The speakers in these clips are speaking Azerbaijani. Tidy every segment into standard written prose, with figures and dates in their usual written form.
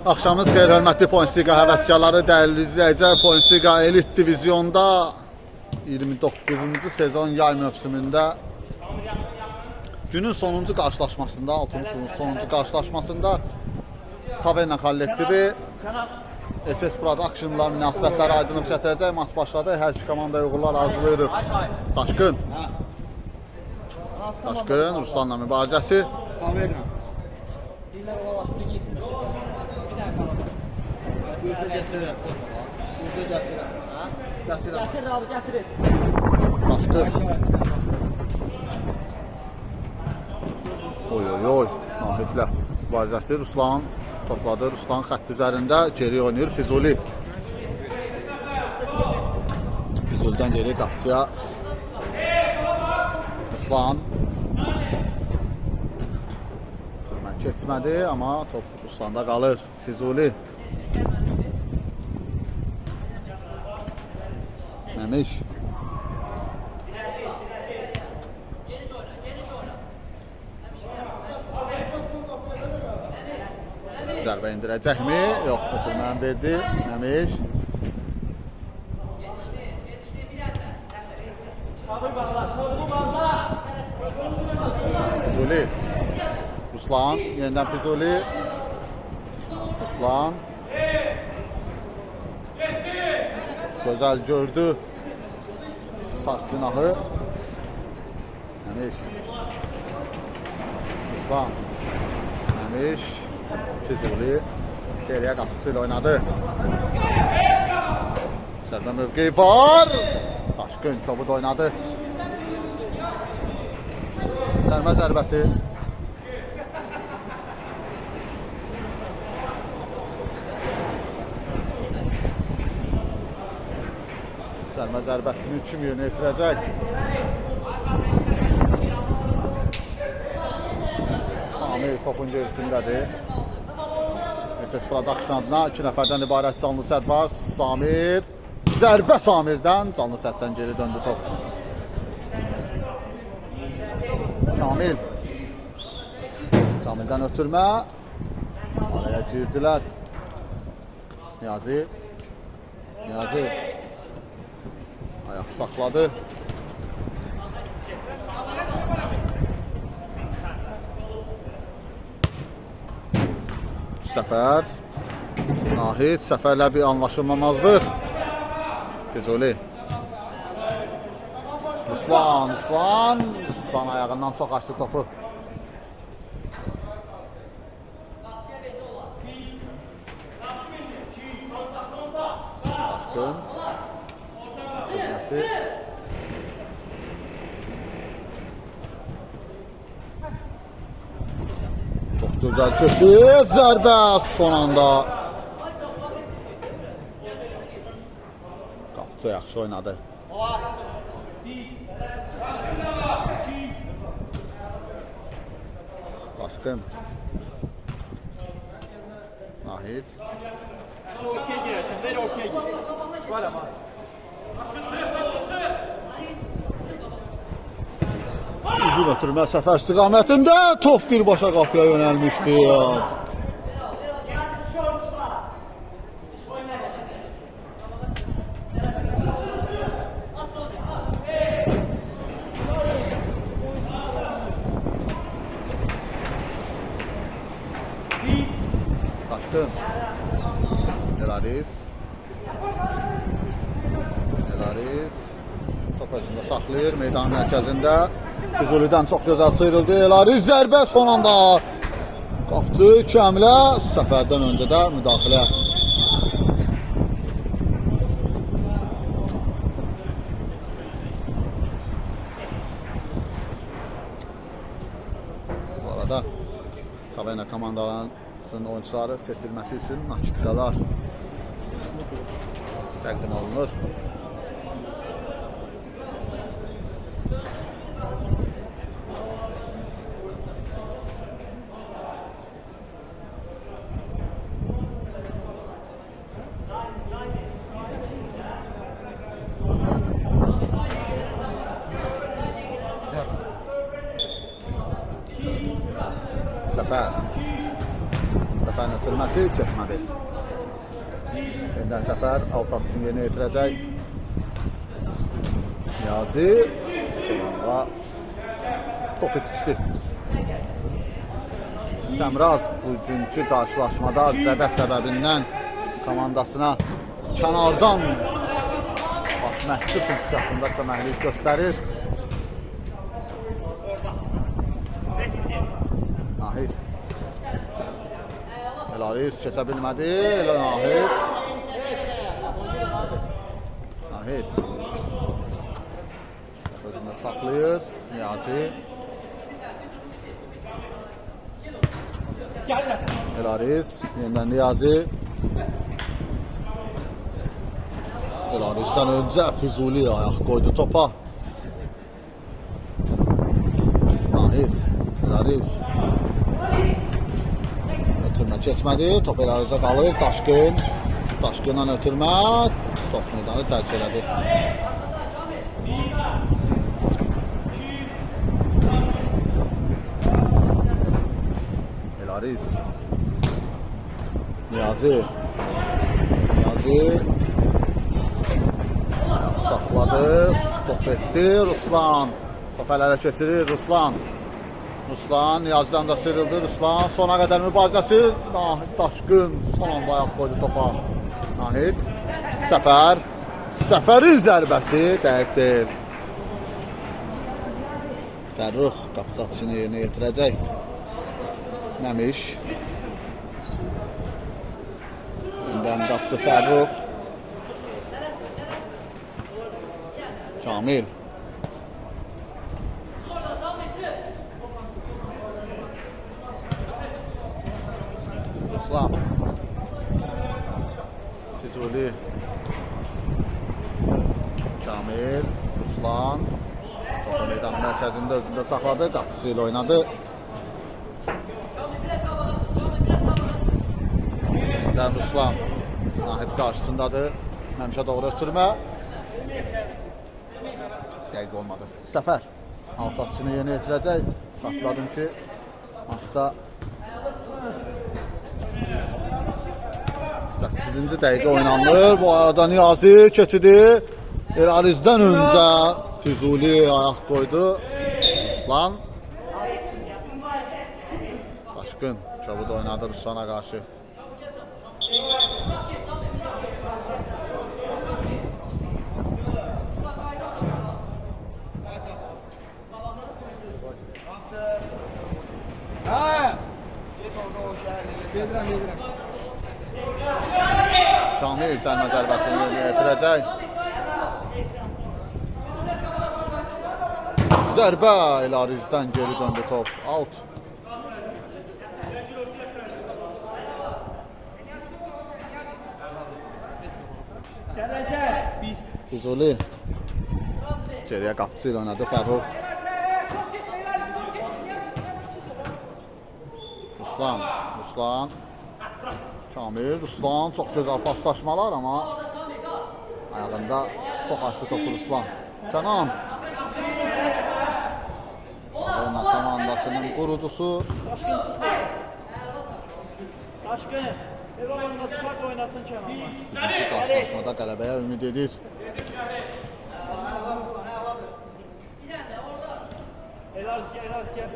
Axşamınız xeyir, hörmətli Points-Liqa həvəskarları, dəyərli izləyicilər. Points-Liqa Elit Divizionda 29-cu sezon yay mövsümündə günün sonuncu qarşılaşmasında, 6-cı sonuncu qarşılaşmasında Taverna kollektivi SS Production'lar münasibətləri aydınlıq gətirəcək. Maç başladı. Hər iki komandaya uğurlar arzulayırıq. Daşkın. Daşkın, Ruslanla mübarizəsi. Taverna. Gözde gətirir. Gözde gətirir. Gətirir abi, gətirir. Daşkın. Oy oy oy. Nahidlə mübarizəsi. Ruslan topladı. Ruslan xətt üzərində geri oynayır. Füzuli. Füzulidən geri qapçıya. Ruslan. Keçmədi, amma top Ruslanda qalır. Füzuli. Məmiş. Zərbə indirəcəkmi? Yox, ötürməni verdi. Məmiş. Füzuli. Ruslan, yeniden Füzuli. Ruslan. Gözəl gördü. Sağ cinahı. Məmiş. Ruslan. Məmiş. Füzuli. Geriyə qapısı ilə oynadı. Sərbə mövqeyi var. Daşkın çobud oynadı. Sərmə zərbəsi. Sərmə zərbəsini kim yerinə yetirəcək? Samir topun gerisindədir. SS Production adına 2 nəfərdən ibarət canlı sədd var. Samir. Zərbə Samirdən. Canlı sədddən geri döndü top. Kamil. Kamildən ötürmə. Araya girdilər. Niyazi. Niyazi. Ayak sakladı. Səfər. Nahid. Səfərlə bir anlaşılmamazdır. Füzuli. Ruslan. Ruslan. Ruslan ayağından çok açtı topu. Daşkın. Çok güzel keçid, zərbə son anda. Qapçı yaxşı oynadı. Daşkın. Nahid. Ortaya girersin, ver ortaya gir. Var ama. Uzun ötürmə səfər istiqamətində top birbaşa qapıya yönəlmişdi. Daşkın. Elaris. Elaris. Top özündə saxlayır meydanın mərkəzində. Füzulidən çox gözəl sıyrıldı. Elaris zərbə son anda. Qapdı Kəmilə. Səfərdən öncə də müdaxilə. Bu arada Taverna komandalarının oyuncuları seçilməsi üçün nakitkalar təqdim olunur. Səfər. Səfərin ötürməsi keçmədi. Yeniden səfər alt atışını yerinə yetirəcək. Niyazi sonra top etkisi. Təmraz bugünkü qarşılaşmada zədə səbəbindən komandasına kənardan baş məşqçi funksiyasında köməklik göstərir. Nahid Elaris keçə bilmədi. Elə Nahid sözünü saxlayır. Niyazi Elaris yeniden Niyazi. Elaris'ten önce Füzuli ayak koydu topa. Nahid Elaris ötürmə keçmədi. Top Elaris'e qalır. Daşqınla ötürmə. Top meydanı tərk elədi. Elaris Niyazi ayak saxladı. Stop etdi. Ruslan top ələrə keçirir. Ruslan Niyazi'den de sıyrıldı. Ruslan sona kadar mübarizəsi. Nahid Daşqın son anda ayak koydu topa. Nahid Səfərin zərbəsi dəqiq deyil. Fərrux qapıcı atışını yerinə yetirəcək. Məmiş yeniden qapıcı Fərrux. Kamil Ruslan Füzuli Kamil Ruslan topu meydanın mərkəzində özündə saxladı. Qapıcı ilə oynadı. Yeniden Ruslan Nahid qarşısındadır. Məmişə doğru ötürmə. Dəqiq olmadı. Səfər alt atışını yerinə yetirəcək. Xatırladım ki maçda 8-ci dəqiqə oynanılır. Bu arada Niyazi keçidi. Elaris'den önce Füzuli ayak koydu. Ruslan Daşqın çabuk oynadı Ruslan'a karşı. Kamil sərmə zərbəsini yerinə yetirəcək. Zərbə Elaris'den geri döndü top. Out. Füzuli geriye qapıcı ilə oynadı Fərrux. Ruslan Kamil çok güzel paslaşmalar ama ayağında çok açtı topu Ruslan. Canan komandasının kurucusu Daşqın ev alanda çıxart oynasın Kenan. ikinci karşılaşmada qələbəyə ümid edir. Elaris gel.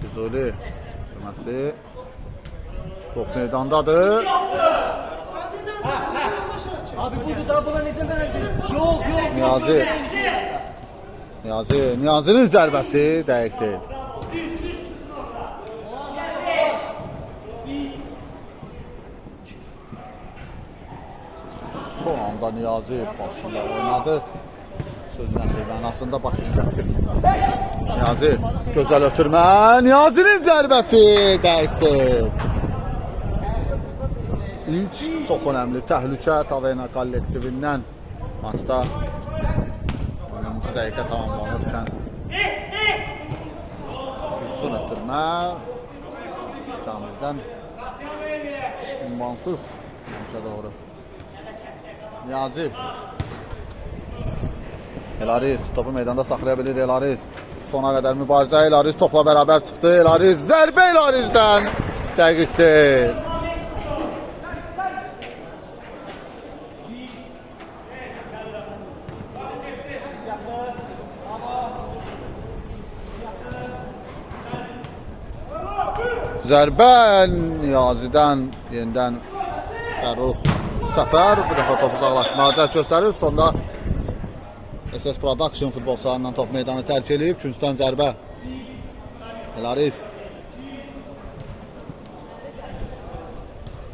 Füzuli sürməsi top meydandadır. Abi bu buna neden verdiniz? Yok. Niyazi'nin zərbəsi dəqiq deyil. Son anda Niyazi başıyla oynadı. Söz nəsil mənasında baş işlətdi. Niyazi gözəl ötürmə. Niyazi'nin zərbəsi dəqiq deyil. İlk çox önemli təhlükə Taverna kollektivindən maçda 10-cu dəqiqə tamamlanırkən uzun ötürmə Kamil'dən ünvansız Məmişə doğru. Niyazi Elaris topu meydanda saxlaya bilir. Elaris Sona qədər mübarizə. Elariz topla bərabər çıxdı. Elariz zərbə Elarizdən. Dəqiq deyil. Zərbə Niyazidən yenidən Fərrux Səfər bu dəfə topu uzaqlaşmağa cəhd göstərir. Sonda SS Production futbol sahanından top meydanı tərk edib. Küncdən zərbə. Elariz.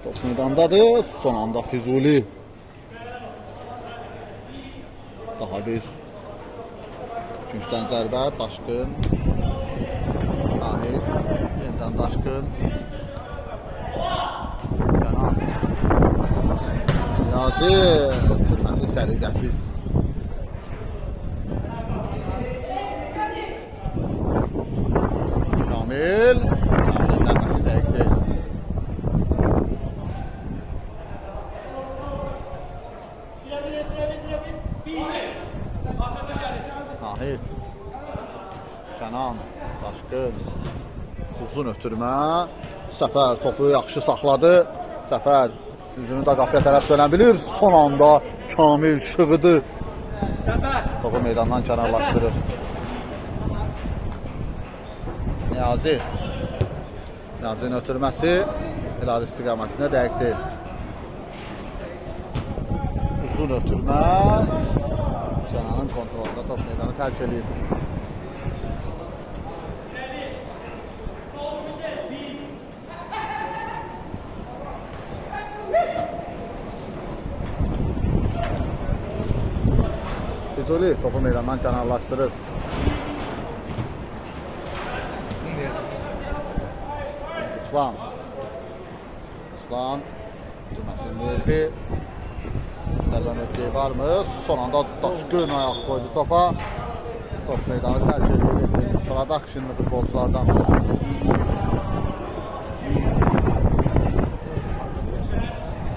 Top meydandadır. Son anda Füzuli. Daha bir. Küncdən zərbə. Daşqın. Nahid. Yenidən Daşqın. Kənan. Niyazi. Türməsi səliqəsiz. Kamil zərbəsi dəqiq deyil. Nahid. Kənan. Daşqın. Uzun ötürmə. Səfər topu yaxşı saxladı. Səfər üzünü də qapıya tərəf dönə bilir. Son anda Kamil şığıdı. Topu meydandan kənarlaşdırır. Niyazi. Niyazinin ötürməsi Elariz istiqamətində dəqiq deyil. Uzun ötürmə. Kənanın kontrolunda top meydanı tərk edir. Füzuli topu meydandan kənarlaşdırır. Ruslan Türməsini verdi. Sərdən ötkeyi varmı? Son anda Daşqın ayaq koydu topa. Top meydanı tərk edir. Production'lı futbolçulardan.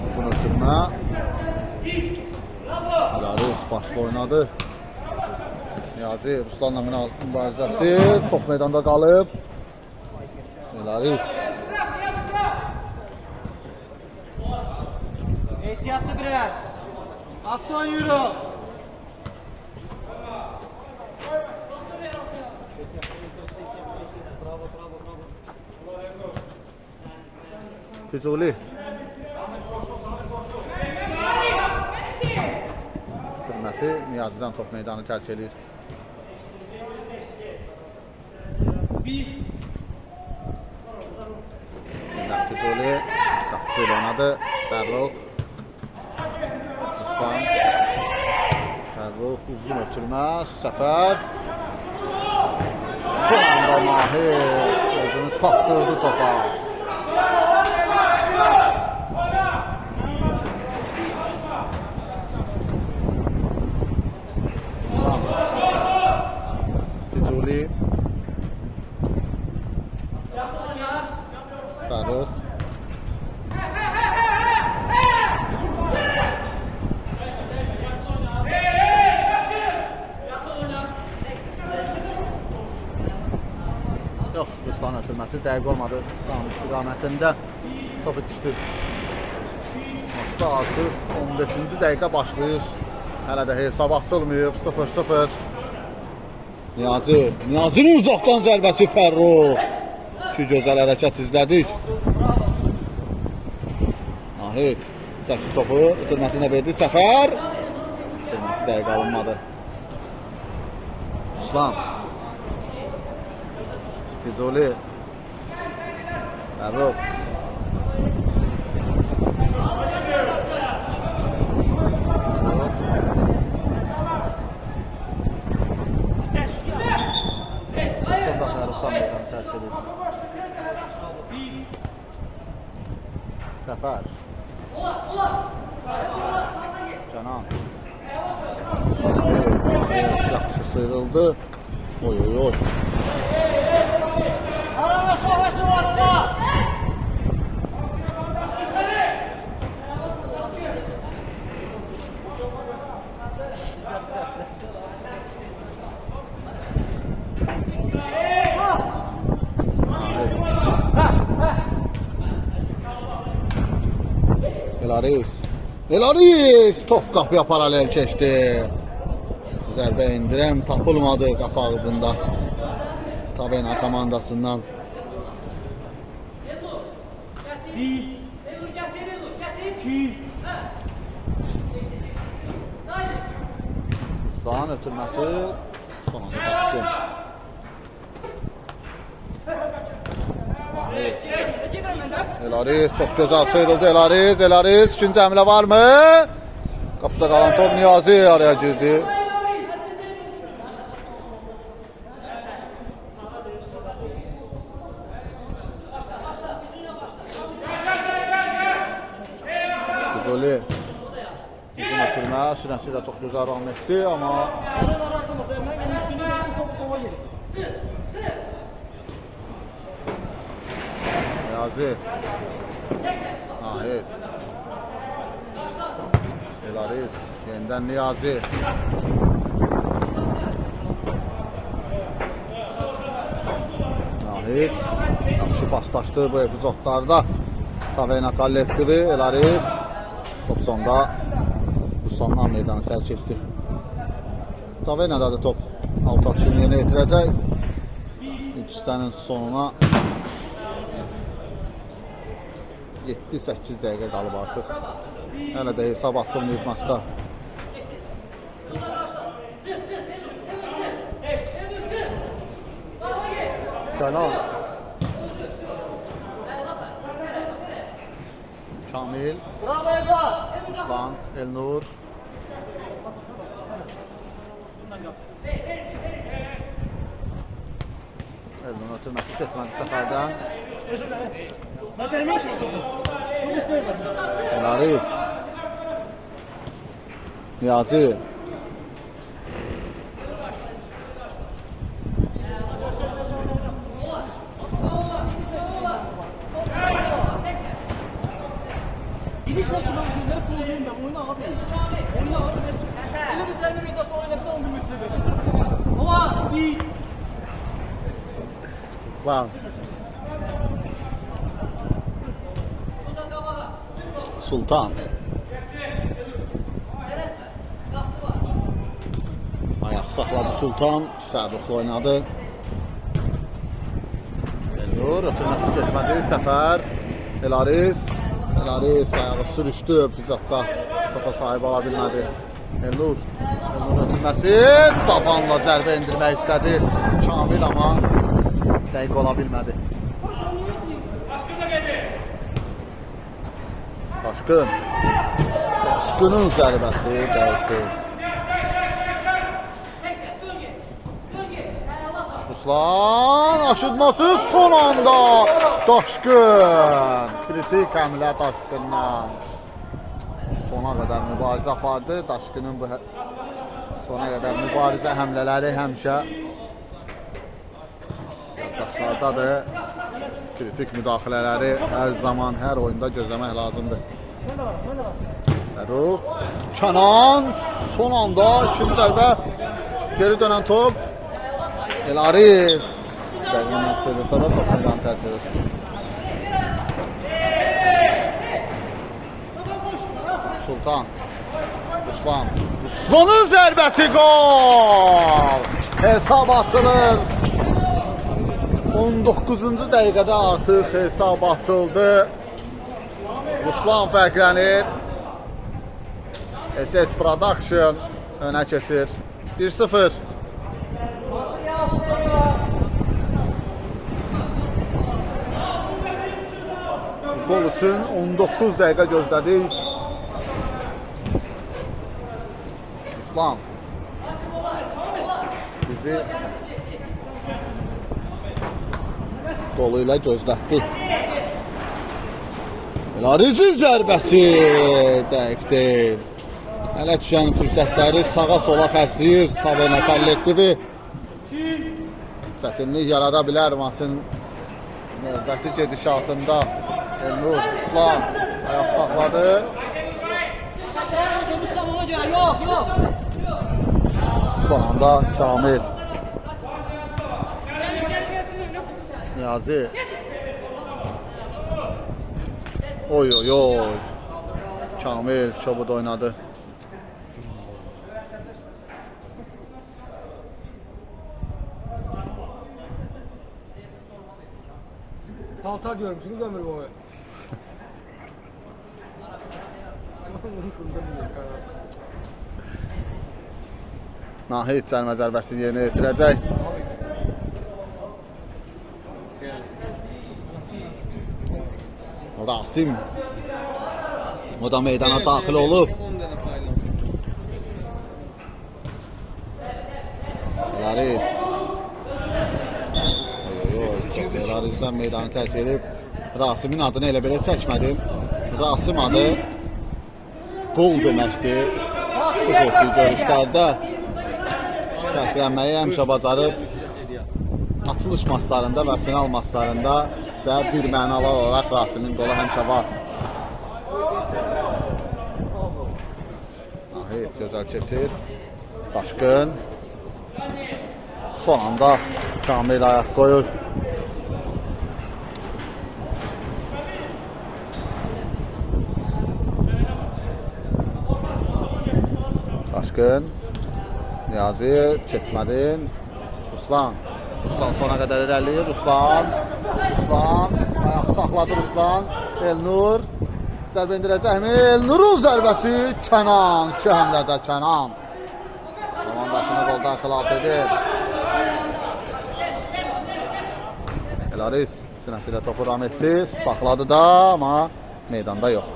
Uzun ötürmə. Elariz başlı oynadı. Niyazi Ruslanla mübarizəsi. Top meydanda qalıb. Elariz. Ehtiyatlı biraz. Aslan yürü. Füzuli. Türməsi Niyazidən top meydanı tərk edir. Füzuli qapısı ilə oynadı. Fərrux. Ruslan. Fərrux uzun ötürmə. Səfər. Son anda Nahid özünü çatdırdı topa. Ruslan. Füzuli. Fərrux. Yox, Ruslan ötürməsi dəqiq olmadı. Sağ istiqamətində top itişdi. Maçda artıq 15-ci dəqiqə başlayır. Hələ də hesab açılmayıb. 0-0. Niyazinin uzaqdan zərbəsi Fərrux. İki gözəl hərəkət izlədik. Nahid çəkdi topu, ötürməsinə verdi Səfər. Ötürməsi dəqiq alınmadı. Ruslan. Füzuli. Fərrux. Sonda Fərruxdan meydanı tərk edib. Səfər. Kənan. Yaxşı sıyrıldı. Oy oy oy. Elaris top qapıya paralel keçdi. Zərbə indirəm tapılmadı qapı ağzında. Tabena komandasından. Ruslan ötürməsi son anda Daşkın. Elaris çok güzel sıyrıldı. Elaris ikinci hamle var mı? Kapıda kalan top Niyazi araya girdi. Kuzoli uzun ötürmə sürəsi ilə çox gözəl ram etdi amma Niyazi Nahid Elaris yeniden Niyazi Nahid yaxşı paslaşdı bu epizodlarda Tavena kollektivi Elaris top sonda Ruslandan meydanı tərk etdi. Tavena'da da top alt atışını yerinə yetirəcək. İlk hissənin sonuna 7-8 dəqiqə qalıb artıq. Hələ də hesab açılmayıb maçda. Kenan Kamil Ruslan Elnur Elnur ötürməsi keçmədi səfərdən Elaris Niyazi Hiç maçıma üzümleri çoğu verim ben. Oyna abi. Oyna abi. Öyle bir zerme videosu oynarsa 10 gün mutlu verir. Ola iyi. Ruslan Sultan ayak saxladı Sultan təsərrüflə oynadı Elnur ötürməsi keçmədi Səfər Elaris ayağı sürüşdü epizodda topa sahib ola bilmədi Elnur ötürməsi tabanla zərbə indirmək istədi Kamil amma dəqiq ola bilmədi Daşkının zərbəsi dəqiqdir Ruslan aşırtması son anda Daşkın kritik həmlə Daşkından sona qədər mübarizə apardı Daşkının bu sona qədər mübarizə həmlələri həmişə yaddaşlardadır kritik müdaxilələri hər zaman hər oyunda gözləmək lazımdır Fərux Kenan son anda ikinci zərbə geri dönən top Elaris dəqiqənin sırrısa da top meydan tərk edir Sultan Ruslanın zərbəsi gol hesab açılır 19-cu dəqiqədə artıq hesab açıldı Ruslan fərqlənir SS Production önə keçir 1-0 Gol üçün 19 dəqiqə gözlədik Ruslan bizi golu ilə gözlətdi Elarisin zərbəsi dəqiqdir hələ düşən fürsətləri sağa sola xərcləyir Tavena kollektivi çətinlik yarada bilər maçın növbəti gedişatında Elnur Ruslan ayaq saxladı son anda Kamil Niyazi Oy Kamil çabuk oynadı. Paltar görmüşsünüz ömür boyu. Nahid cərimə zərbəsini yerinə yetirəcək. Rasim o da meydana daxil olub. Laris Laris'dən meydanı tərk edib. Rasimin adını elə belə çəkmədim. Rasim adı qol deməkdir. Çıxış etdiyi görüşlərdə fərqlənməyi həmişə bacarıb. Açılış maçlarında və final maçlarında isə bir mənalı olaraq Rasimin qolu həmişə var. Nahid gözəl keçir. Daşqın. Son anda Kamil ayaq qoyur. Daşqın. Niyazi keçmədin. Ruslan sona qədər irəliyir. Ruslan ayaq saxladı Ruslan. Elnur zərbə indirəcəkmi? Elnurun zərbəsi Kənan. 2 həmlədə Kənan komandasını qoldan xilas edir. Laris sinəsi ilə topu ram etdi. Saxladı da, amma meydanda yox.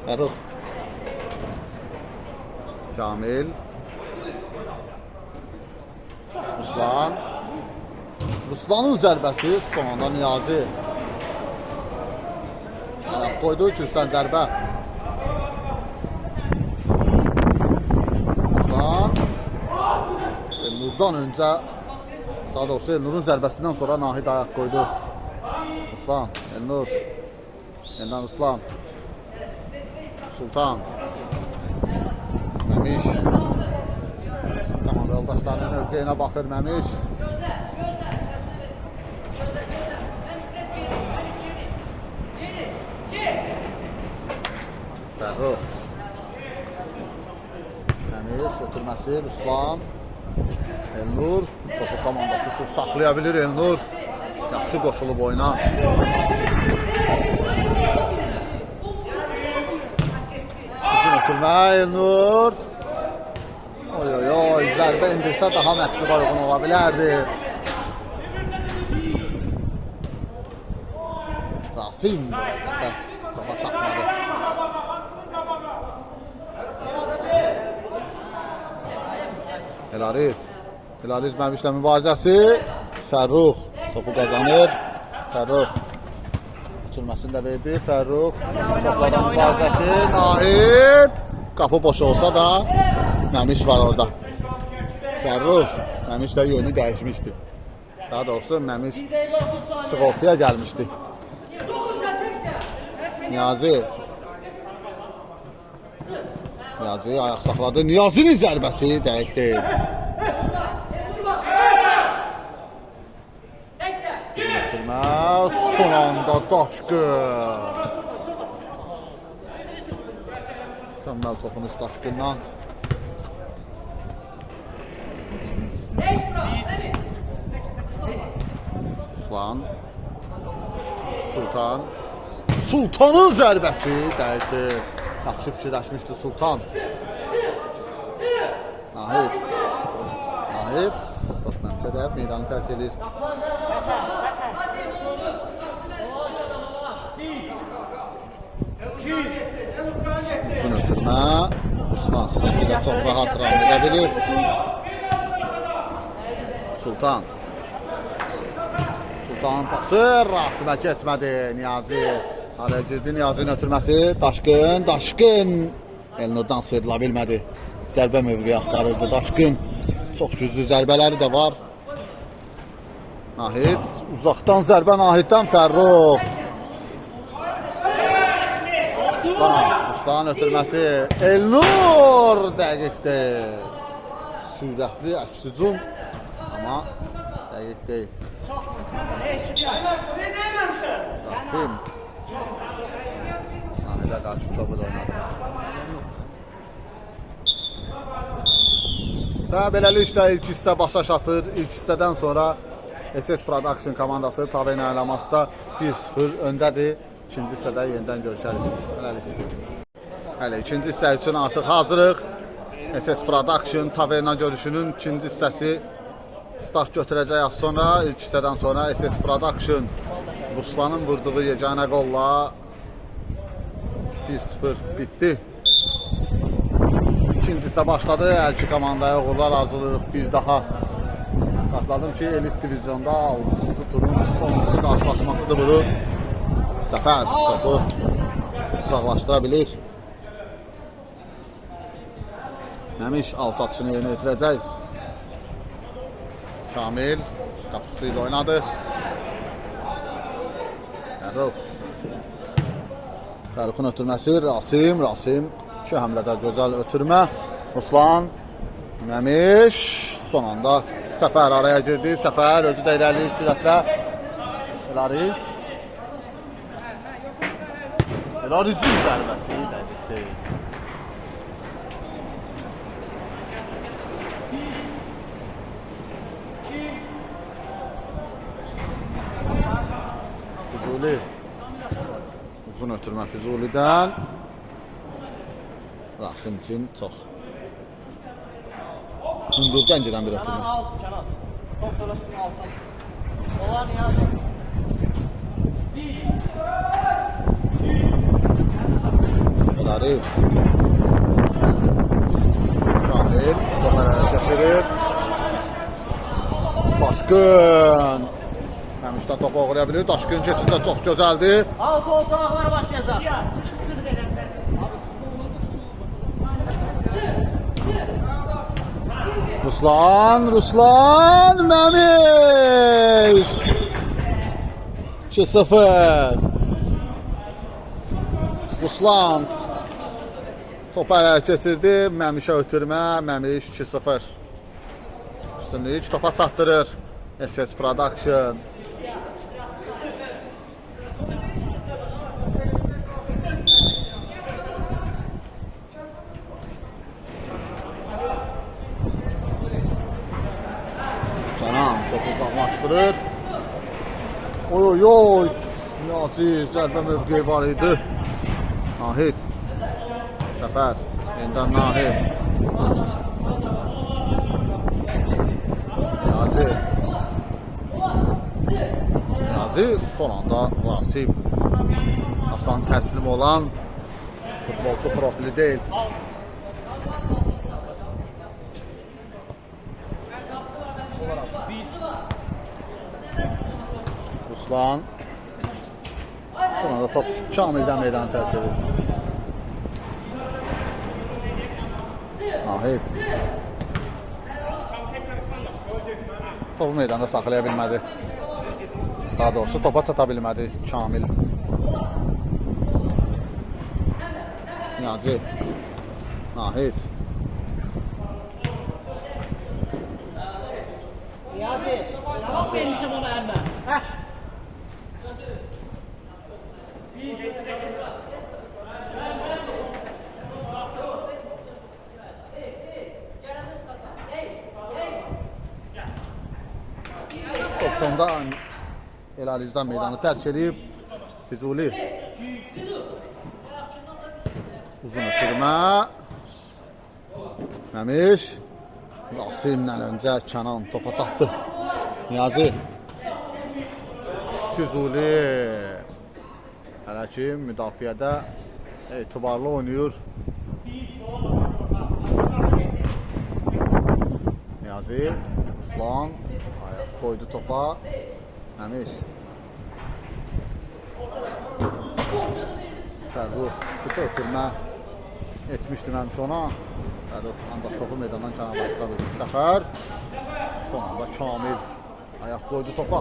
Fərux Kamil Ruslanın zərbəsi son anda Niyazi qoydu üstdən zərbə. Ruslan Elnurdan öncə, daha doğrusu Elnurun zərbəsindən sonra Nahid ayaq qoydu. Ruslan, Elnur yeniden Ruslan Sultan Məmiş komanda yoldaşlarının mövqeyinə baxır Məmiş. Fərruh Məmiş ötürməsi Ruslan Elnur topu komandası üçün saxlaya bilir Elnur. Yaxşı qoşulub oyna. Uzun ötürmə Elnur. Oy, zərbə indirsə daha məqsədə uyğun ola bilərdi. Rasim vəziyyətdən topa çatmadı. Laris Məmişlə mübarizəsi. Fərruh topu qazanır. Fərruh ötürməsini də verdi. Fərruh topla mübarizəsi. Nahid qapı boş olsa da Məmiş var orada. Fərruh Məmiş də yönü dəyişmişdi. Daha doğrusu Məmiş sığortaya gəlmişdi. Niyazi ayaq saxladı. Niyazinin zərbəsi dəqiq deyil. Bitirmə son anda Daşqın. Mükəmməl toxunuş Daşqından. Sultanın zərbəsi dəqiqdir. Yaxşı fikirləşmişdi Sultan. Nahid top məmşə də meydanı tərk edir. Uzun ötürmə Ruslan sinəsi ilə çox rahat ram edə bilir. Sultanın pası Rasimə keçmədi. Niyazi araya girdi. Niyazinin ötürməsi Daşqın Elnurdan sıyrıla bilmədi. Zərbə mövqeyi axtarırdı Daşqın. Çox güclü zərbələri də var. Nahid uzaqdan zərbə Nahiddən Fərruh. Ruslan ötürməsi Elnur dəqiqdir. Sürətli əks hücum amma dəqiq deyil. Şamilə qarşı topu da oynadı. Və beləliklə ilk hissə başa çatır. İlk hissədən sonra SS Production komandası Tavena eləmasında 1-0 öndədir. İkinci hissədə yenidən görüşərik. Beləlik. Hələ ikinci hissə üçün artıq hazırıq. SS Production Tavena görüşünün ikinci hissəsi start götürəcək az sonra. İlk hissədən sonra SS Production Ruslanın vurduğu yeganə qolla 1-0 bitdi. İkinci hissə başladı. Hər iki komandaya uğurlar arzulayırıq. Bir daha xatırladım ki, elit divizyonda 6-cı turun sonuncu qarşılaşmasıdır bu. Səfər topu uzaqlaşdıra bilir. Məmiş alt atışını yerinə yetirəcək. Kamil qapısı ilə oynadı. Fəruxun ötürməsi, Rasim 2 həmlədə gözəl ötürmə. Ruslan, Məmiş, son anda Səfər araya girdi. Səfər özü də irəliyir sürətlə. Elarizin zərbəsi dəqiqdir. Füzuli. Uzun ötürmə Füzulidən. Rasim üçün çox. Hündürdən gedən bir ötürmə. Top dolasın altına. Olan yazın. Elariz. Kamil toparlara keçirir. Daşqın. Məmişdən topu oğuraya bilir. Daşqın keçində çox gözəldir. Al sol salaqlara başlayacaq. Ruslan Məmiş 2-0. Ruslan topu ələ keçirdi. Məmişə ötürmə. Məmiş 2-0. Üstünlüyü topa çatdırır SS Production. Canan topu uzaqlaşdırır. Oy, Niyazi zərbə mövqeyi var idi. Nahid. Səfər. Yenidən Nahid. Niyazi son anda Rasim. Aslan təslim olan futbolçu profili deyil. Ruslan. Sonra da top Kamildən meydanı tərk edir. Nahid. Topu meydanda saxlaya bilmədi. Daha doğrusu topa çata bilmədi Kamil. Niyazi. Nahid. Niyazi. Bak vermişim ona əlmə. Hə. Top sonda Elarizdən meydanı tərk edib. Füzuli. Uzun ötürmə. Məmiş. Rasimlə öncə Kənan topa çatdı. Niyazi. Füzuli. Hələ ki müdafiədə etibarlı oynayır. Niyazi. Ruslan. Ayaq qoydu topa. Məmiş. Fərruh qısa ötürmə etmişdi Məmiş ona. Fərruh ancaq topu meydandan kənarlaşdıra bildi. Səfər. Son anda Kamil ayaq qoydu topa.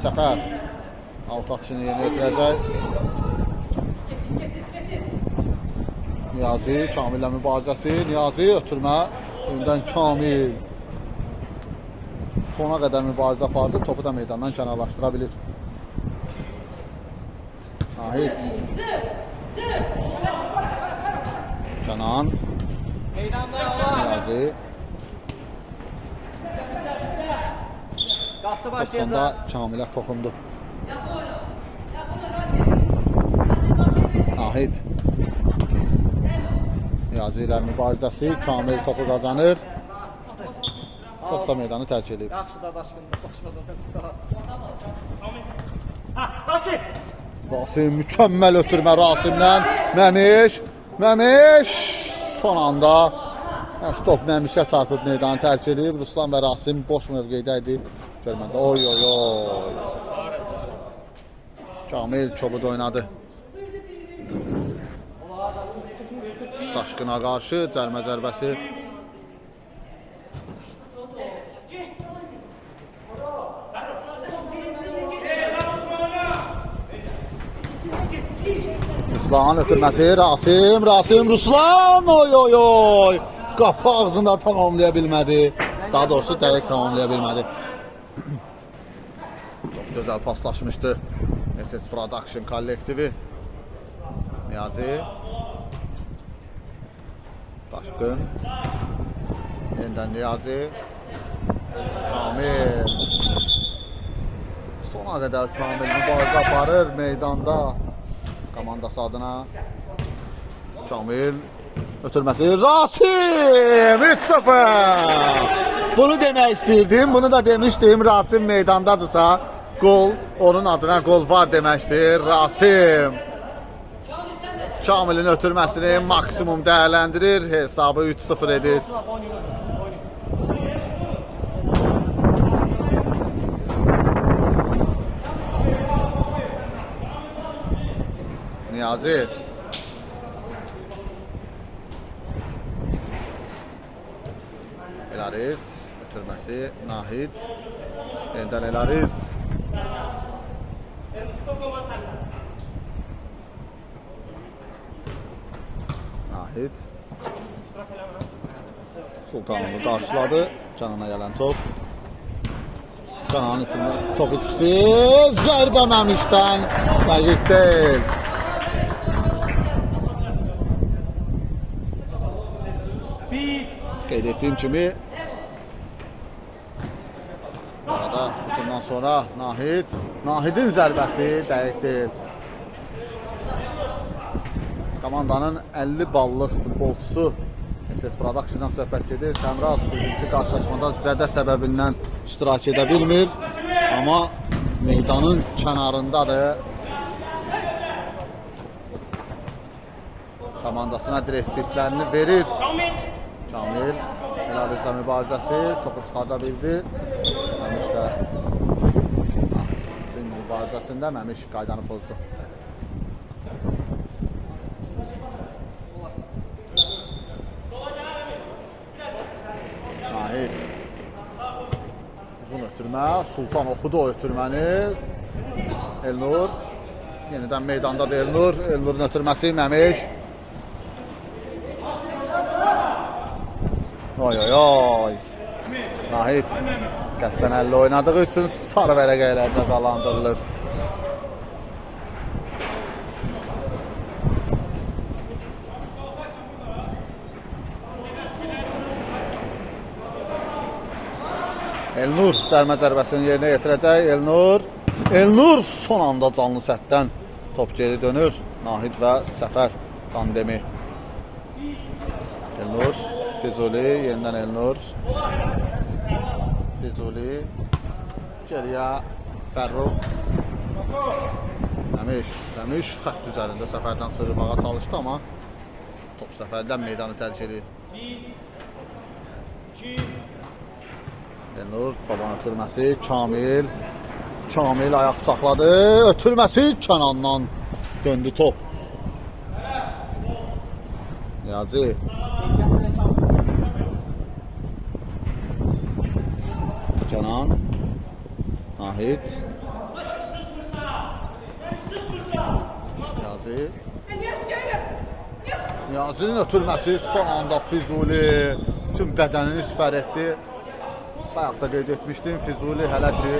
Səfər alt atışını yerinə yetirəcək. Niyazi, Kamillə mübarizəsi. Niyazi ötürmə. Öndən Kamil. Sona qədər mübarizə apardı. Topu da meydandan kənarlaşdıra bilir. Nahid. Canan. Meydanda var. Niyazi. Qapısı Top başlayacaq. sonda Kamilə toxundu. Nahid. Niyazi ilə mübarizəsi. Kamil topu qazanır. Top da meydanı tərk edib. Yaxşı da daşqında başladı. Rasim mükəmməl ötürmə Rasimdən. Məmiş son anda stop Məmişə çarpıb meydanı tərk edib. Ruslan və Rasim boş mövqedə idi. Görmədə. Oy. Kamil çobuda oynadı. Daşqına qarşı cərmə zərbəsi. Ruslan ötürməsi, Rasim, Ruslan, oy. Qapı ağzında tamamlaya bilmədi. Daha doğrusu dəqiq tamamlaya bilmədi. Çox gözəl paslaşmışdı SS Production kollektivi. Niyazi. Daşqın. Yeniden Niyazi. Kamil. Sona qədər Kamil mübarizə aparır meydanda. Komandası adına. Kamil ötürməsi. Rasim 3-0. Bunu demək istirdim. Bunu da demişdim. Rasim meydandadırsa gol, onun adına gol var deməkdir. Rasim Kamilin ötürməsini maksimum dəyərləndirir. Hesabı 3-0 edir. Niyazi. Elariz ötürməsi. Nahid. Yeniden Elariz. Nahid. Sultanovu qarşıladı. Canana gələn top. Cananın top itkisi. Zərbə Məmişdən. Dəqiq deyil. Qeyd etdiyim kimi arada hücumdan sonra Nahidin zərbəsi dəqiq deyil. Komandanın 50 ballıq futbolçusu SS Production-dan söhbət gedir. Təmraz bugünkü qarşılaşmada zədə səbəbindən iştirak edə bilmir. Amma meydanın kənarındadır. Komandasına direktivlərini verir. Kamil Elalizlə mübarizəsi, topu çıxarda bildi. Məmişlə mübarizəsində Məmiş qaydanı pozdu. Nahid. Uzun ötürmə, Sultan oxudu o ötürməni. Elnur. Yenidən meydandadır Elnur. Elnurun ötürməsi Məmiş. Oy. Nahid qəsdən 50 oynadığı üçün sarı vərəqə ilə cəzalandırılır. Elnur cərmə zərbəsini yerinə yetirəcək. Elnur son anda canlı sətdən top geri dönür. Nahid və Səfər tandemi. Elnur. Füzuli, yeniden Elnur. Füzuli. Geriyə Fərrux. Məmiş xətt üzərində Səfərdən sırmağa çalışdı, amma top Səfərdən meydanı tərk edir. Elnur, taban ötürməsi, Kamil ayaq saxladı, ötürməsi Kənandan döndü top. Niyazi. Canan. Nahid. Niyazinin ötürməsi son anda Füzuli tüm bədənini sipər etdi. Bayaq da qeyd etmişdim, Füzuli hələ ki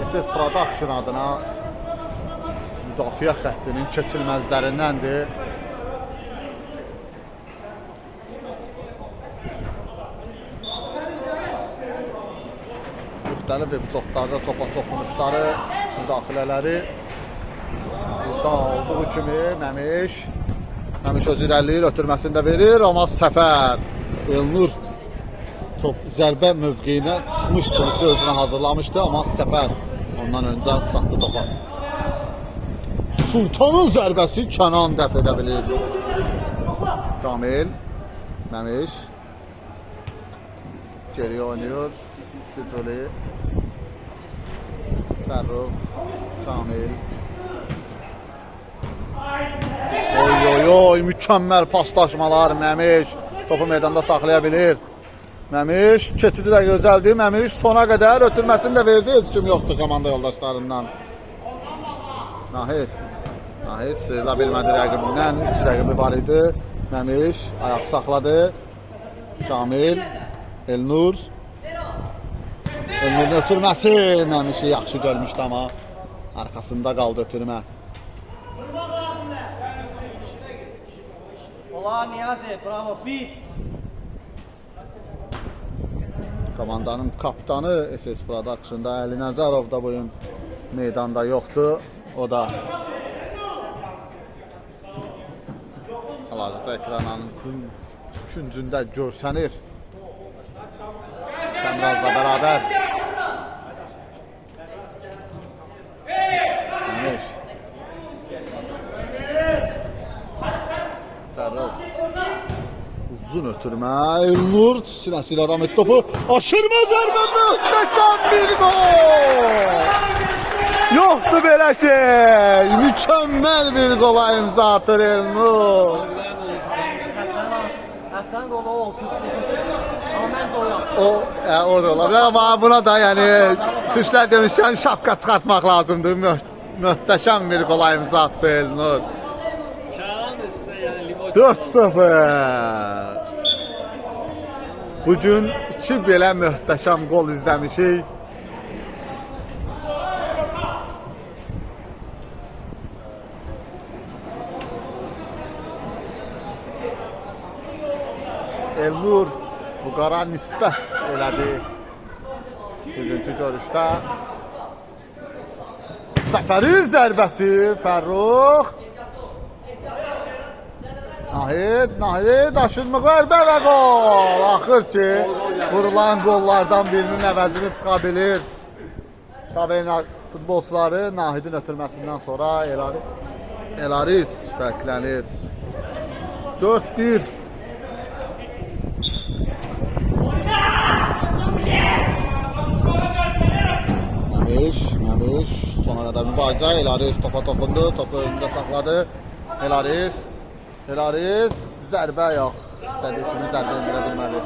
SS Production adına müdafiə xəttinin keçilməzlərindəndir. Müxtəlif epizodlarda topa toxunuşları, müdaxilələri burada olduğu kimi Məmiş öz irəliləyir, ötürməsində verir, amma Səfər Elnur top zərbə mövqeyinə çıxmış kimisi özünə hazırlamışdı, amma Səfər ondan öncə çatdı topa. Sultanın zərbəsi Kənan dəf edə bilir. Kamil, Məmiş geriyə oynayır. Füzuli, Fərrux, Kamil. Oy, mükəmməl paslaşmalar Məmiş. Topu meydanda saxlaya bilir. Məmiş, keçidi də gözəldir. Məmiş sona qədər ötürməsini də verdi. Heç kim yoxdur komanda yoldaşlarından. Nahid sıyırla bilmədi rəqibindən. 3 rəqibi var idi. Məmiş ayaq saxladı. Kamil, Elnur. Elnur'un ötürməsi Məmişi yaxşı görmüşdü, amma arxasında qaldı ötürmə. Ola Niyazi, bravo, 1. Komandanın kapitanı SS Production'da Əli Nəzərov da bugün meydanda yoxdur. O da hal-hazırda ekranınızın üçüncündə görsənir. Təmrazla bərabər. Məmiş. Fərrux. Uzun ötürmə. Elnur sinəsilə ram etdi topu. Aşırma zərbə, möhtəşəm bir gol. Yoxdur belə şey. Mükəmməl bir qola imza atır Elnur. Həftənin qolu olsun. Amma məncə o yox. O da ola bilər, amma buna da yəni düşlər demişkən şapka çıxartmaq lazımdır. Möhtəşəm bir qola imza atdı Elnur. 4-0. Bugün 2 belə möhtəşəm gol izləmişik. Elnur Vüqara nisbət elədi bugünkü görüşdə. Səfərin zərbəsi Fərrux. Nahid aşırma qəlbə və qol. Axır ki, vurulan qollardan birinin əvəzini çıxa bilir. Tabii futbolçuları Nahidin ötürməsindən sonra Elaris fərqlənir. 4-1. Məmiş sona qədər mübarizə. Elaris topa toxundu, topu önündə saxladı. Elaris zərbə yox. İstədiyi kimi zərbə endirə bilmədi.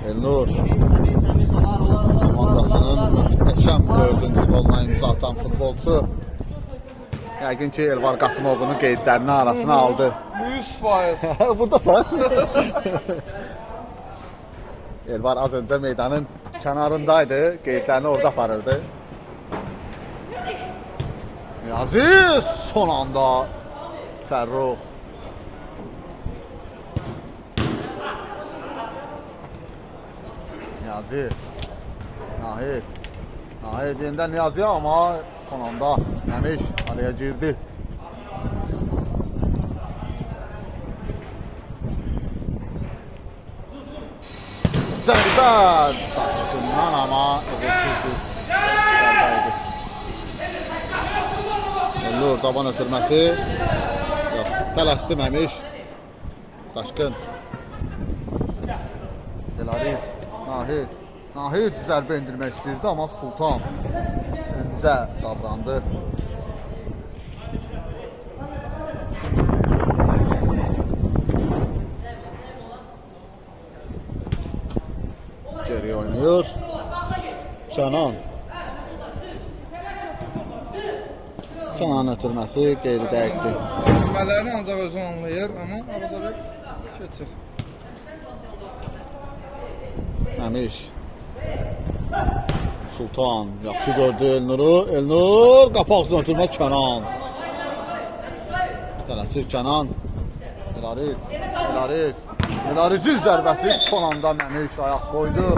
Elnur komandasının möhtəşəm 4-cü qoluna imza atan futbolçu. Yəqin ki, Elvar Qasımovun qeydlərinin arasına aldı. 100%. Buradasan. Elvar az öncə meydanın kənarındaydı, qeydlərini orada aparırdı. Niyazi son anda Fərrux. Niyazi. Nahid yenidən Niyazi, amma son anda Məmiş araya girdi. Zərbə daşqından, amma uğursuzdur. Elnur taban ötürməsi. Yox, tələsdi Məmiş. Daşqın. Elaris, Nahid zərbə indirmək istəyirdi, amma Sultan öncə davrandı. Geri oynuyor. Kənan ötürməsi qeyri-dəqiqdir. Mələrini ancaq özü anlayır, amma arada bir keçir. Məmiş. Sultan yaxşı gördü Elnuru. Elnur qapaq ötürmə Kənan. Tələsir Kənan. Elarizin zərbəsi son anda Məmiş ayaq qoydu.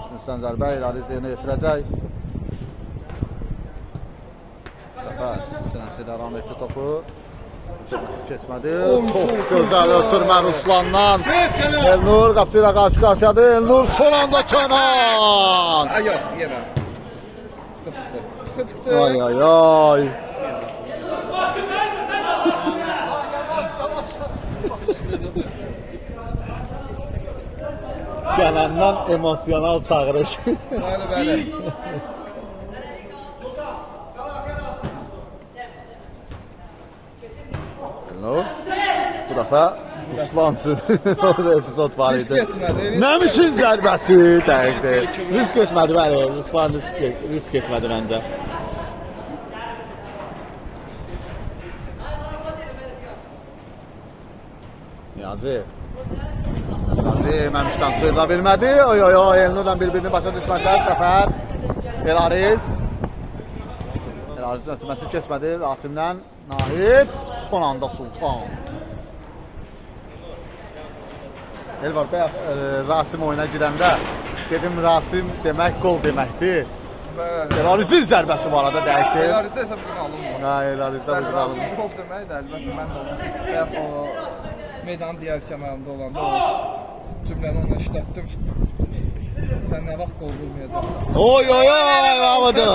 Üçüncüdən zərbə Elariz yerinə yetirəcək. Zəfər sinəsi ilə ram etdi topu. Keçmədi. Çox gözəl ötürmə Ruslandan. Elnur qapısı ilə qarşı-qarşıyadır. Elnur son anda Kənan. Yox, yenə. Çıxdı. Ay ay ay. Kənandan emosional çağırış. Bəli, bəli. Elnur. Bu dəfə Ruslan üçün orada epizod var idi. Risk etmədi. Məmişin zərbəsi dəqiqdir. Risk etmədi bəli. Ruslan risk etmədi məncə. Niyazi Məmişdən sıyırla bilmədi. Oy oy oy Elnur'dan bir-birini başa düşmədilər. Səfər Elarizin ötürməsi keçmədi. Rasimdən Nahid son anda Sultan. Elvar bəy Rasim oyuna girəndə dedim Rasim demək gol deməkdir. Elarizin zərbəsi bu arada dəqiqdir. Elarizdə isə bugün alınmır. Ha, Elarizdə bugün alınmır. Gol demək də əlbəttə mən də olmuşum. Və o meydanın digər kənarında olanda o cümləni ona işlətdim. Sən nə vaxt qol vurmayacaqsan? Oy oy oy budur.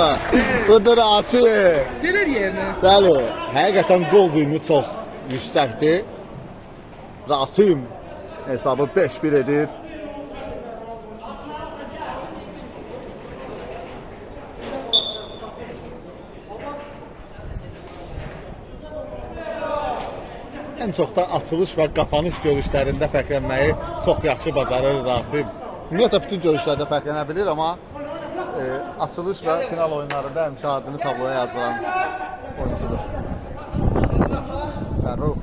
Budur Rasim. Gelir yerinə. Bəli, həqiqətən gol duyumu çox yüksəkdir. Rasim hesabı 5-1 edir. Ən çox da açılış və qapanış görüşlərində fərqlənməyi çox yaxşı bacarır Rasim. Ümumiyyətlə bütün görüşlərdə fərqlənə bilir, amma açılış və final oyunlarında həmişə adını tabloya yazdıran oyuncudur. Fərrux.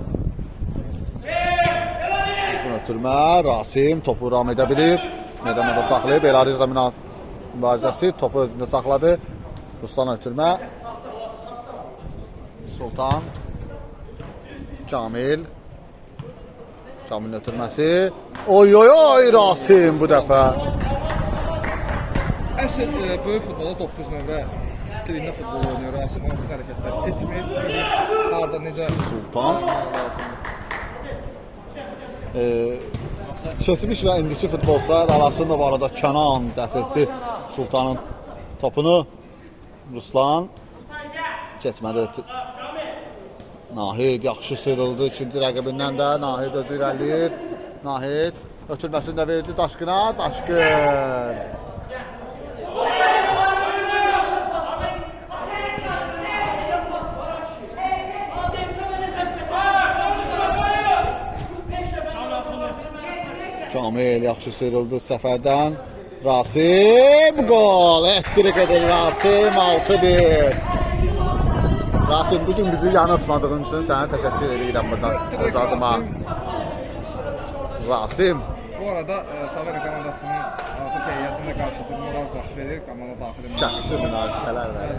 Uzun ötürmə, Rasim topu ram edə bilir. Meydanda da saxlayıb, Elarizlə mübarizəsi topu özündə saxladı. Ruslan ötürmə. Sultan. Camilin ötürməsi. Oy oy oy Rasim bu dəfə. Əsl böyük futbolda 9 nömrə stilində futbol oynuyor Rasim. Artıq hərəkətlər etmir, bilir. Harada necə Sultan. Keçmiş və indiki futbolçular arasında bu arada Kənan dəf etdi Sultanın topunu. Ruslan keçmədi. Nahid yaxşı sıyrıldı ikinci rəqibindən də. Nahid özü irəliyir. Nahid ötürməsini də verdi Daşkına. Daşkın. Kamil yaxşı sıyrıldı səfərdən. Rasim gol. Ettirik edir Rasim 6-1. Rasim bugün bizi yanıltmadığın üçün sənə təşəkkür edirəm buradan öz adıma. Rasim. Bu arada Tavera komandasının artıq heyətində qarşıdurmalar baş verir, komanda daxili. Şəxsi münaqişələr var.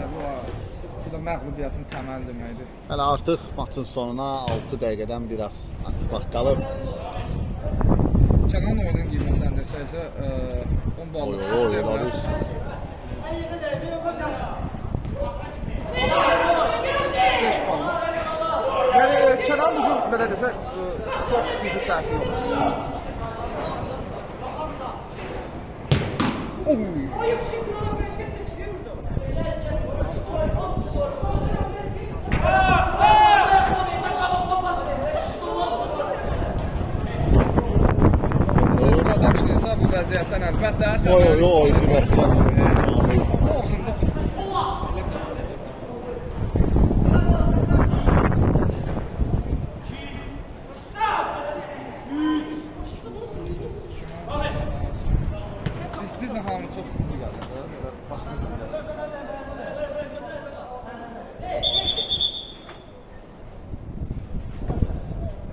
Bu da məğlubiyyətin təməli deməkdir. Hələ artıq maçın sonuna 6 dəqiqədən biraz artıq vaxt qalıb. Kənan oyunun qiymətləndirsə isə 10 ballıq sistemlə 5 ballıq. Yəni Kənan bugün belə desək çox güclü səhvi yox. Bu vəziyyətdən əlbəttə Oy Məhkəm. olsun da. Bizlə hamı çox hızlı gəldi. Başqa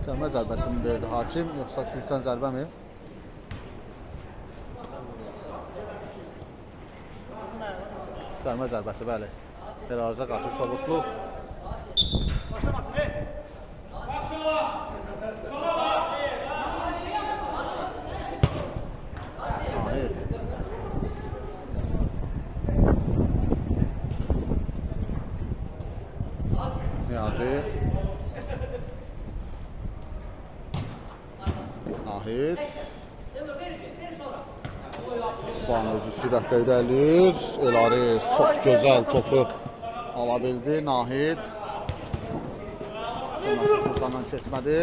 Cəmə Sərmə zərbəsini verdi hakim, yoxsa küncdən zərbə mi? Sərmə zərbəsi, bəli. Elarizə qarşı çabukluq. Nahid. Niyazi. Nahid. Osman özü sürətlə irəliyir. Elaris çox gözəl topu ala bildi. Nahid. Sultandan keçmədi.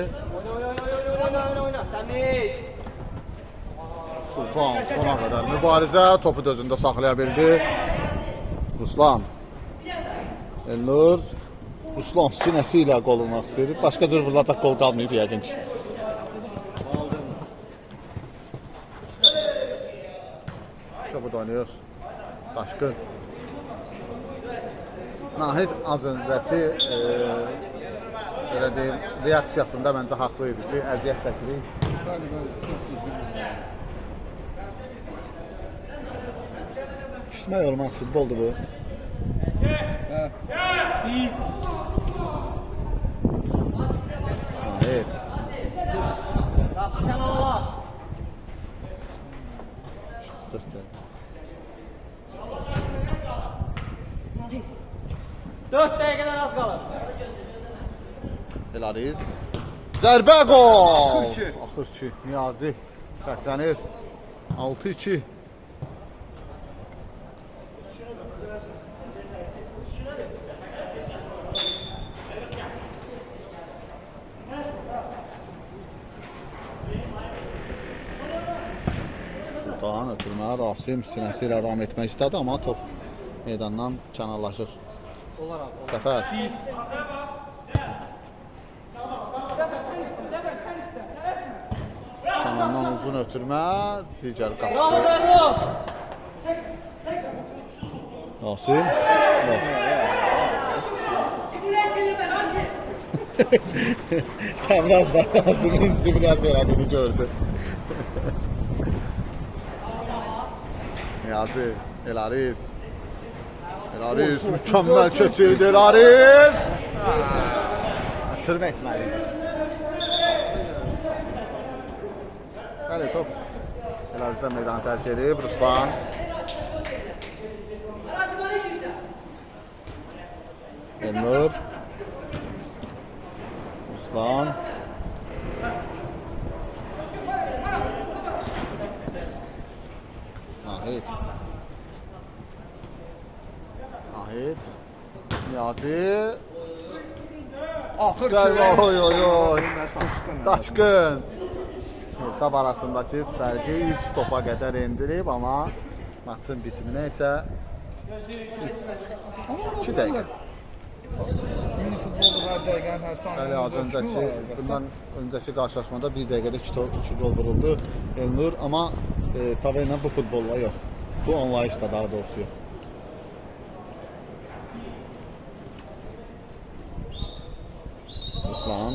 Sultan sona qədər mübarizə, topu dözündə saxlaya bildi. Ruslan. Elnur. Ruslan sinəsi ilə qol vurmaq istəyir. Başqa cür vurulacaq qol qalmayıb yəqin ki. Topu da oynayır. Daşqın. Nahid az öncəki belə deyim, reaksiyasında məncə haqlı idi ki, əziyyət çəkirik. Bəli, çox düzgün. Küsmək olmaz, futboldur bu. Nahid. Dört dəqiqədən az qalır. Elaris. Zərbə qol! Axır ki. Axır ki, Niyazi fərqlənir. 6-2. Sultan ötürmə, Rasim sinəsi ilə ram etmək istədi, amma top meydandan kənarlaşır. Səfər. Kənardan uzun ötürmə, digər qapısı. Rasim. Təmraz da Rasimin zibiləsi elədiyini gördü. Niyazi, Elaris. Elaris mükəmməl keçirdi, Elaris. Ötürmə etməli. Bəli, top Elaris'dən meydanı tərk edib, Ruslan. Elnur. Ruslan. Nahid. Nahid. Niyazi. Axır ki. Oy oy oy. Daşqın. Hesab arasındakı fərqi 3 topa qədər endirib, amma maçın bitiminə isə 2 dəqiqə. Mini futbolda hər dəqiqənin hər saniyə. Bəli, az öncəki, bundan öncəki qarşılaşmada 1 dəqiqədə 2 gol vuruldu Elnur, amma tabii ilə bu futbolla yox. Bu anlayışda daha doğrusu yox. Ruslan.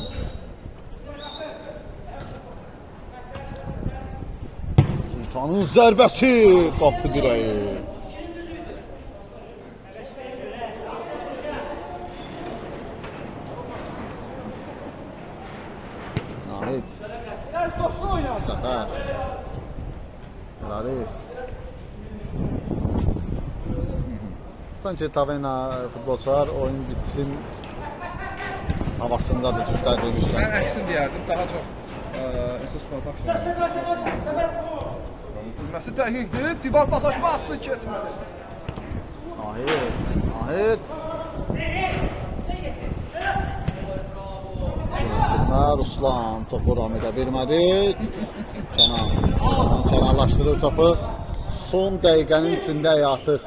Sultanın zərbəsi, qapı dirəyi. Nahid. Səfər. Elaris. Sanki Tavena futbolçular oyun bitsin havasındadır Türklər demişkən. Mən əksini deyərdim, daha çox SS Production. Bilməsi dəqiqdir, divar patlaşması keçmədi. Nahid. Nahid. Ruslan topu ram edə bilmədi. Kənarlaşdırır topu. Son dəqiqənin içindəyik artıq.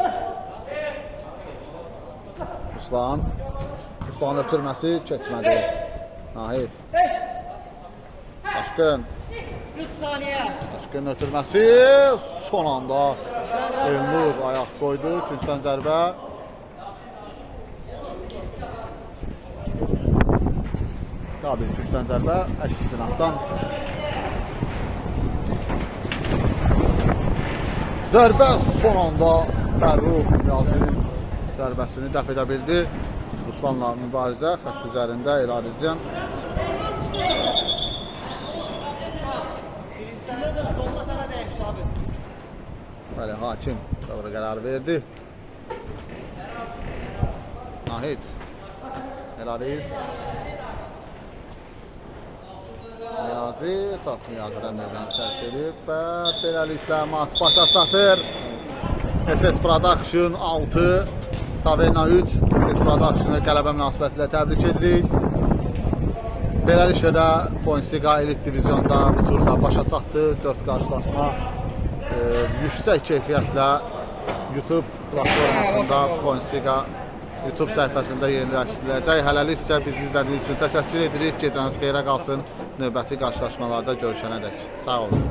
Ruslan. Ruslan ötürməsi keçmədi. Nahid. Daşqın. 3 saniyə. Daşqın ötürməsi son anda Elnur ayaq qoydu. Küncdən zərbə. Daha bir gücdən zərbə əks cinahdan. Zərbə son anda Fərruh Yazır zərbəsini dəf edə bildi. Ruslanla mübarizə xətt üzərində İlariziyan. Bəli, hakim doğru qərar verdi. Nahid Elariz Niyazi top Niyazi'dən meydanı tərk edib və beləliklə maç başa çatır. SS Production 6 Taverna 3 SS Production'ı qələbə münasibətilə təbrik edirik. Beləliklə də Bundesliga elit divizyonda bu turda başa çatdı. 4 qarşılaşma yüksək keyfiyyətlə YouTube platformasında Bundesliga YouTube səhifəsində yeniləşdiriləcək. Hələlik isə bizi izlədiyiniz üçün təşəkkür edirik. Gecəniz xeyrə qalsın. Növbəti qarşılaşmalarda görüşənədək. Sağ olun.